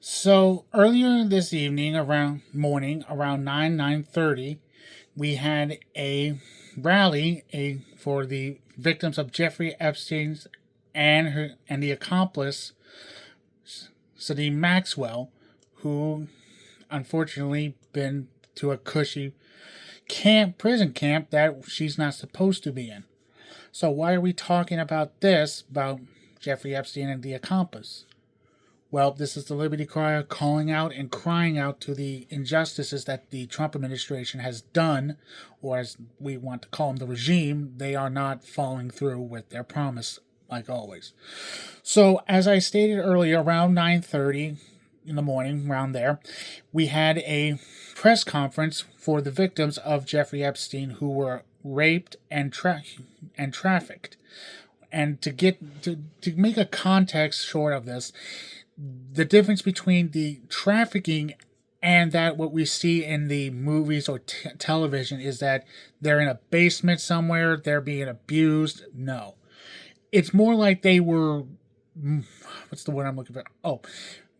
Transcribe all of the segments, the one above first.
So earlier this evening, around 9:30, we had a rally for the victims of Jeffrey Epstein's and the accomplice Sadie Maxwell, who unfortunately been to a cushy prison camp that she's not supposed to be in. So why are we talking about this about Jeffrey Epstein and the accomplice? Well, this is the Liberty Crier calling out and crying out to the injustices that the Trump administration has done, or as we want to call them, the regime. They are not following through with their promise, like always. So, as I stated earlier, around 9:30 in the morning, around there, we had a press conference for the victims of Jeffrey Epstein who were raped and trafficked. And to make a context short of this, the difference between the trafficking and that what we see in the movies or television is that they're in a basement somewhere, they're being abused. No. It's more like they were, what's the word I'm looking for? Oh,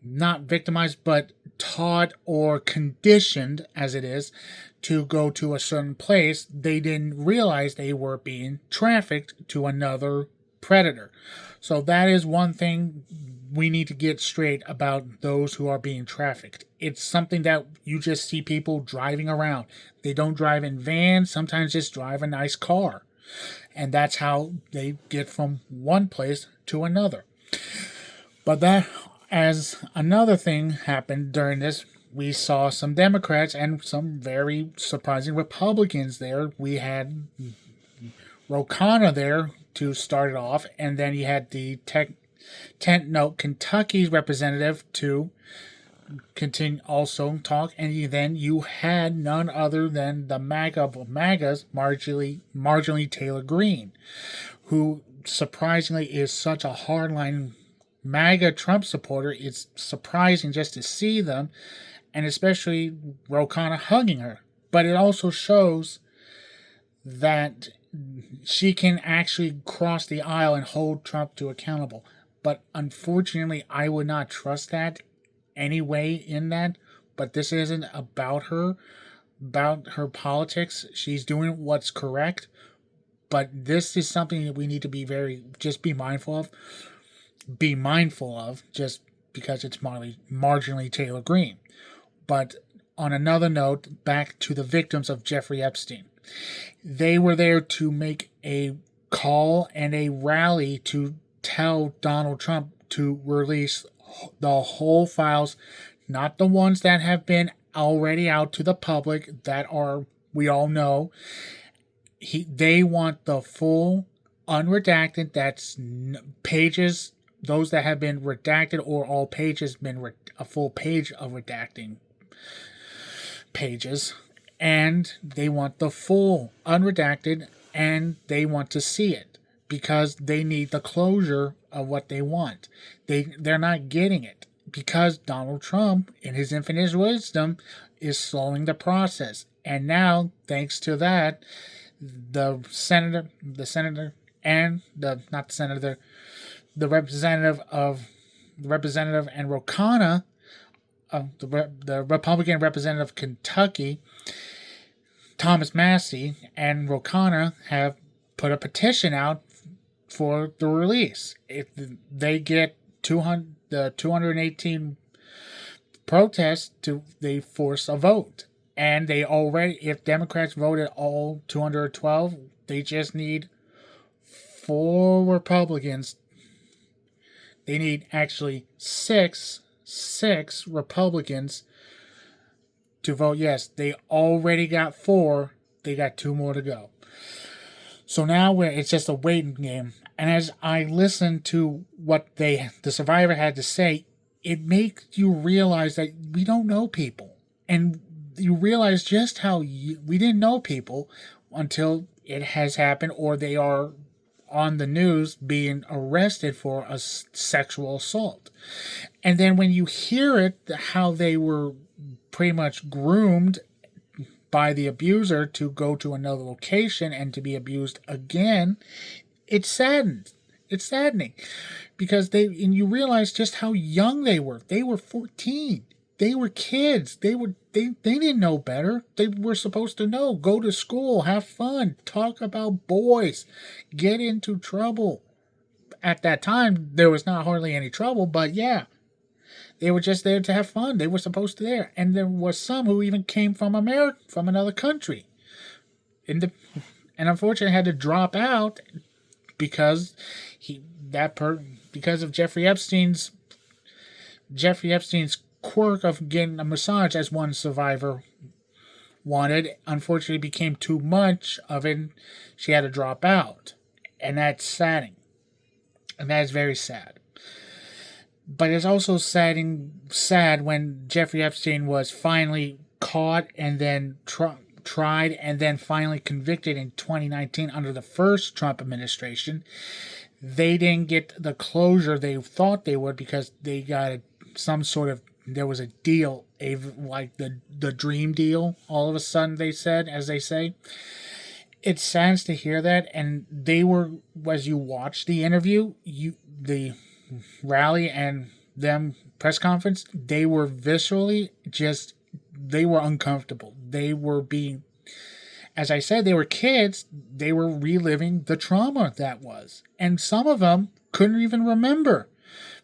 not victimized, but taught or conditioned, as it is, to go to a certain place. They didn't realize they were being trafficked to another predator. So that is one thing we need to get straight about those who are being trafficked. It's something that you just see people driving around. They don't drive in vans, sometimes just drive a nice car. And that's how they get from one place to another. But that, as another thing happened during this, we saw some Democrats and some very surprising Republicans there. We had Rokana there to start it off, and then you had the Kentucky's representative to continue also talk, and then you had none other than the MAGA's Marjorie Taylor Greene, who surprisingly is such a hardline MAGA Trump supporter. It's surprising just to see them, and especially Rokana hugging her. But it also shows that she can actually cross the aisle and hold Trump to accountable. But unfortunately, I would not trust that anyway in that. But this isn't about her politics. She's doing what's correct. But this is something that we need to be mindful of. Be mindful of just because it's Marjorie Taylor Greene. But on another note, back to the victims of Jeffrey Epstein. They were there to make a call and a rally to tell Donald Trump to release the whole files, not the ones that have been already out to the public that are, we all know. They want the full unredacted, that's pages, those that have been redacted, or all pages been a full page of redacting pages. And they want the full unredacted, and they want to see it because they need the closure of what they want. They're not getting it because Donald Trump, in his infinite wisdom, is slowing the process. And now, thanks to that, the representative and Rokana, the Republican representative of Kentucky, Thomas Massey, and Rokana have put a petition out for the release. If they get the 218 protests, they force a vote. And they already, if Democrats voted all 212, they just need 4 Republicans. They need actually six Republicans to vote yes. They already got 4. They got 2 more to go. So now it's just a waiting game. And as I listened to what the survivor had to say, it makes you realize that we don't know people. And you realize just how we didn't know people until it has happened, or they are on the news being arrested for a sexual assault. And then when you hear it, how they were pretty much groomed by the abuser to go to another location and to be abused again, it saddens. It's saddening because you realize just how young they were. They were 14. They were kids. They didn't know better. They were supposed to know. Go to school, have fun, talk about boys, get into trouble. At that time, there was not hardly any trouble, but yeah, they were just there to have fun. They were supposed to there, and there was some who even came from America, from another country, and unfortunately had to drop out because because of Jeffrey Epstein's quirk of getting a massage, as one survivor wanted. Unfortunately, became too much of it. She had to drop out, and that's saddening, and that is very sad. But it's also sad when Jeffrey Epstein was finally caught and then tried and then finally convicted in 2019 under the first Trump administration. They didn't get the closure they thought they would because they got some sort of, there was a deal, like the dream deal, all of a sudden, they said, as they say. It saddens to hear that, and they were, as you watch the interview, the rally and them press conference, they were viscerally they were uncomfortable. They were being, as I said, they were kids. They were reliving the trauma that was. And some of them couldn't even remember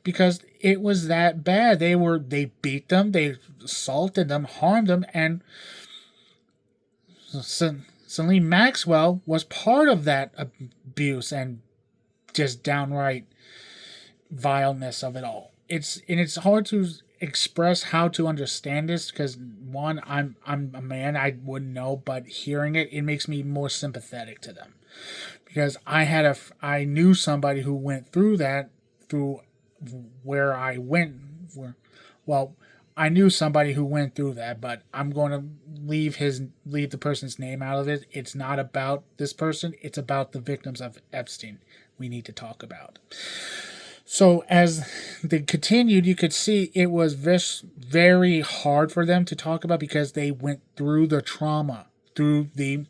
because it was that bad. They beat them, they assaulted them, harmed them, and Celine Maxwell was part of that abuse and just downright vileness of it all. It's hard to express how to understand this because one, I'm a man, I wouldn't know, but hearing it makes me more sympathetic to them because I knew somebody who went through that through where I went. I knew somebody who went through that, but I'm going to leave the person's name out of it. It's not about this person. It's about the victims of Epstein we need to talk about. So as they continued, you could see it was very hard for them to talk about because they went through the trauma, through the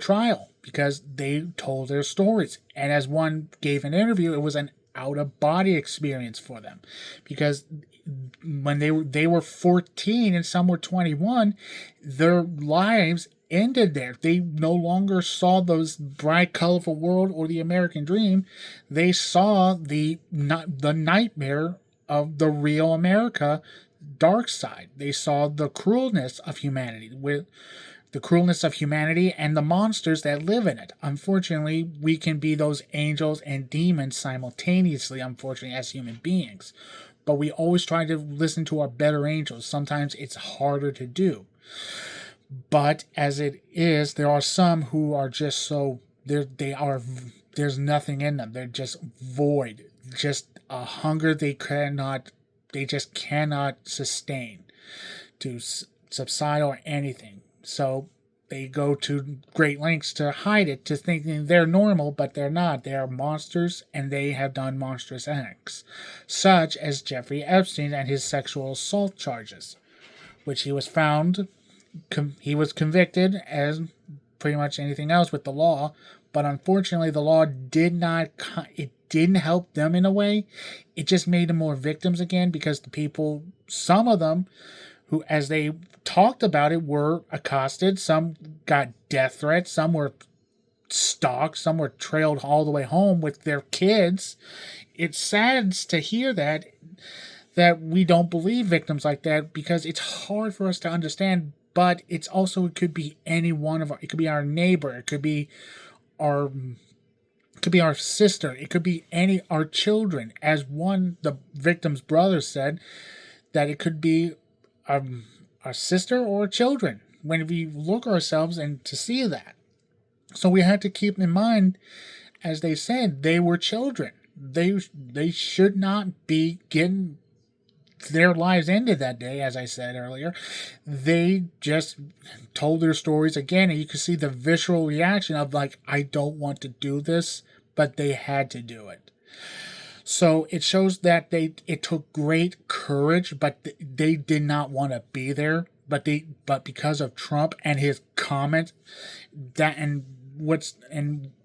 trial, because they told their stories. And as one gave an interview, it was an out-of-body experience for them because when they were 14 and some were 21, their lives ended there. They no longer saw those bright, colorful world or the American dream. They saw the nightmare of the real America dark side. They saw the cruelness of humanity, and the monsters that live in it. Unfortunately, we can be those angels and demons simultaneously, unfortunately, as human beings. But we always try to listen to our better angels. Sometimes it's harder to do. But as it is, there are some who are just so, there's nothing in them. They're just void. Just a hunger they just cannot sustain to subside or anything. So they go to great lengths to hide it, to thinking they're normal, but they're not. They are monsters, and they have done monstrous acts, such as Jeffrey Epstein and his sexual assault charges, which he was convicted as pretty much anything else with the law, but unfortunately the law didn't help them in a way. It just made them more victims again because the people, some of them, who, as they talked about it, were accosted. Some got death threats. Some were stalked. Some were trailed all the way home with their kids. It saddens to hear that we don't believe victims like that because it's hard for us to understand. But it could be any one of it could be our neighbor. It could be our sister. It could be our children. As the victim's brother said, that it could be our sister or children when we look ourselves and to see that. So we had to keep in mind, as they said, they were children. They should not be getting their lives ended that day, as I said earlier. They just told their stories again, and you can see the visceral reaction of like, I don't want to do this, but they had to do it. So it shows that it took great courage, but they did not want to be there. But because of Trump and his comment,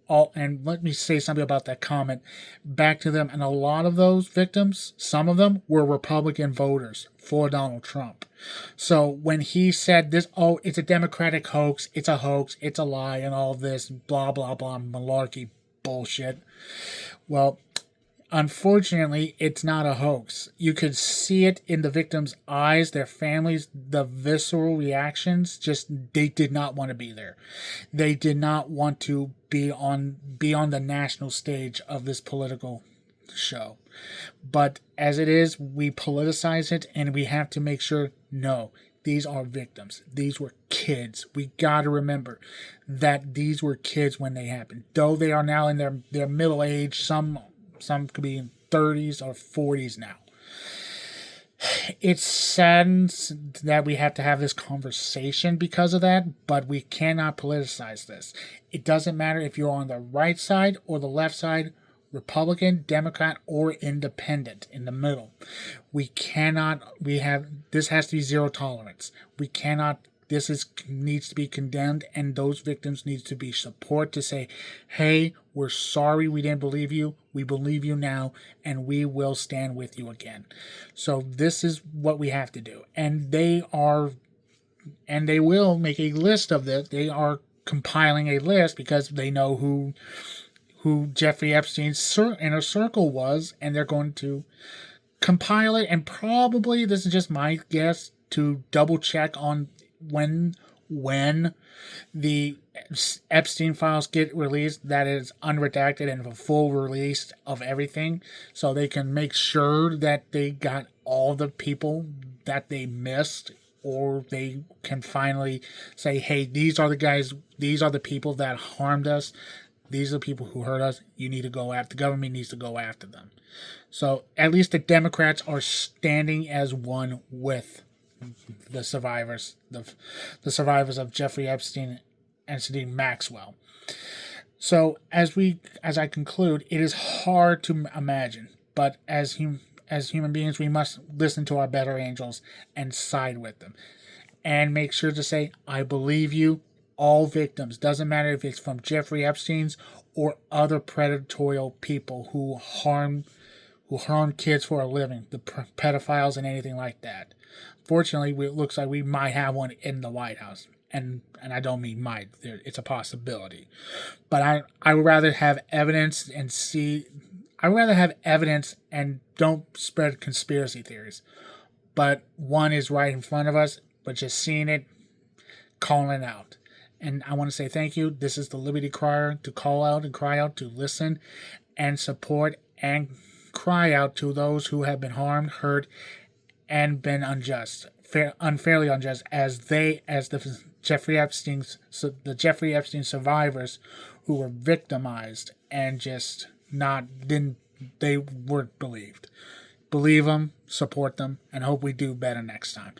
all, and let me say something about that comment back to them. And a lot of those victims, some of them were Republican voters for Donald Trump. So when he said this, oh, it's a Democratic hoax, it's a hoax, it's a lie, and all this blah blah blah malarkey bullshit. Well, unfortunately, it's not a hoax. You could see it in the victims' eyes, their families, the visceral reactions. Just they did not want to be there. They did not want to be on the national stage of this political show. But as it is, we politicize it, and we have to make sure, no, these are victims. These were kids. We got to remember that these were kids when they happened. Though they are now in their middle age, some could be in 30s or 40s now. It saddens that we have to have this conversation because of that, but we cannot politicize this. It doesn't matter if you're on the right side or the left side, Republican, Democrat, or Independent, in the middle. This has to be zero tolerance. Needs to be condemned, and those victims need to be support to say, hey, we're sorry we didn't believe you. We believe you now, and we will stand with you again. So this is what we have to do. And they will make a list of this. They are compiling a list because they know who Jeffrey Epstein's inner circle was, and they're going to compile it, and probably, this is just my guess, to double check on when the Epstein files get released, that is unredacted and a full release of everything, so they can make sure that they got all the people that they missed, or they can finally say, hey, these are the people that harmed us. These are the people who hurt us. The government needs to go after them. So at least the Democrats are standing as one with the survivors, the survivors of Jeffrey Epstein and Ghislaine Maxwell. So as I conclude, it is hard to imagine, but as human beings, we must listen to our better angels and side with them, and make sure to say, I believe you. All victims, doesn't matter if it's from Jeffrey Epstein's or other predatory people who harm kids for a living, the pedophiles and anything like that. Fortunately, it looks like we might have one in the White House, and I don't mean might. It's a possibility, but I would rather have evidence and see. I would rather have evidence and don't spread conspiracy theories. But one is right in front of us, but just seeing it, calling it out. And I want to say thank you. This is the Liberty Crier, to call out and cry out, to listen and support and cry out to those who have been harmed, hurt, and been unfairly unjust, as the Jeffrey Epstein survivors who were victimized and just they weren't believed. Believe them, support them, and hope we do better next time.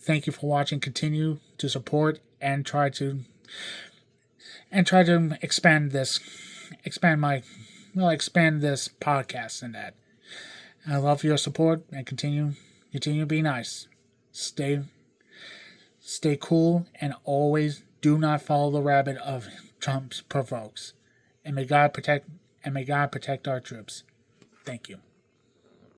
Thank you for watching. Continue to support and try to expand this podcast and that. I love your support, and continue to be nice. Stay cool, and always do not follow the rabbit of Trump's provokes. And may God protect our troops. Thank you.